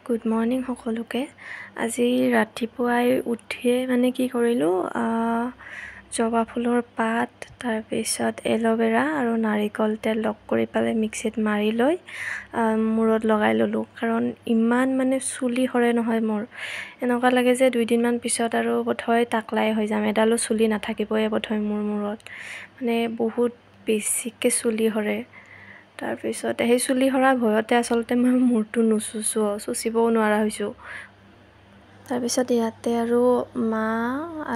Good morning সকলোকে। আজি ৰাতিপুৱাই উঠিয়ে মানে কি কৰিলোঁ, জবা ফুলৰ পাত, তাৰপিছত এল'ভেৰা আৰু নাৰিকল তেল লগ কৰি পেলাই মিক্সিত মাৰি লৈ মূৰত লগাই ল'লোঁ। কাৰণ ইমান মানে চুলি সৰে নহয় মোৰ, এনেকুৱা লাগে যে 2 দিনমান পিছত আৰু বোধহয় টাকলাই হৈ যাম, এডালো চুলি নাথাকিবই বোধহয় মোৰ মূৰত। মানে বহুত বেছিকৈ চুলি সৰে। তাৰপিছত সেই চুলি সৰা ভয়তে আচলতে মই মূৰটো চুচিবও নোৱাৰা হৈছোঁ। তাৰপিছত ইয়াতে আৰু মা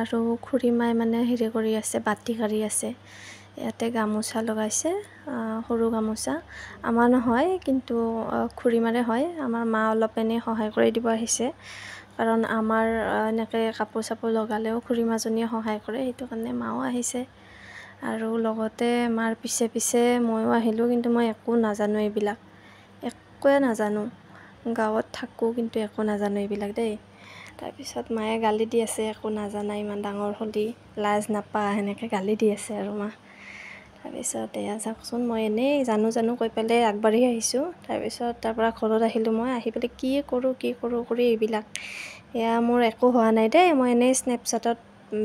আৰু খুৰীমাই মানে হেৰি কৰি আছে, বাতি কাঢ়ি আছে। ইয়াতে গামোচা লগাইছে, সৰু গামোচা। আমাৰ নহয়, কিন্তু খুৰীমাৰে হয়। আমাৰ মা অলপ এনেই সহায় কৰি দিব আহিছে, কাৰণ আমাৰ এনেকৈ কাপোৰ চাপোৰ লগালেও খুৰীমাজনীয়ে সহায় কৰে, সেইটো কাৰণে মাও আহিছে। আৰু লগতে মাৰ পিছে পিছে ময়ো আহিলোঁ, কিন্তু মই একো নাজানো এইবিলাক, একোৱে নাজানো। গাঁৱত থাকোঁ কিন্তু একো নাজানো এইবিলাক দেই। তাৰপিছত মায়ে গালি দি আছে, একো নাজানা, ইমান ডাঙৰ হ'লি, লাজ নাপা, সেনেকৈ গালি দি আছে আৰু মা। তাৰপিছত এয়া চাওকচোন, মই এনেই জানো কৈ পেলাই আগবাঢ়ি আহিছোঁ। তাৰপিছত তাৰপৰা ঘৰত আহিলোঁ, মই আহি পেলাই কি কৰোঁ কৰি এইবিলাক। এয়া মোৰ একো হোৱা নাই দেই, মই এনেই স্নেপচাটত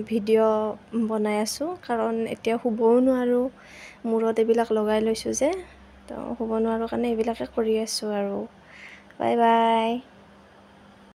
ভিডিঅ' বনাই আছোঁ, কাৰণ এতিয়া শুবও নোৱাৰোঁ, মূৰত এইবিলাক লগাই লৈছোঁ যে, তো শুব নোৱাৰোঁ কাৰণে এইবিলাকে কৰি আছোঁ আৰু। Bye bye.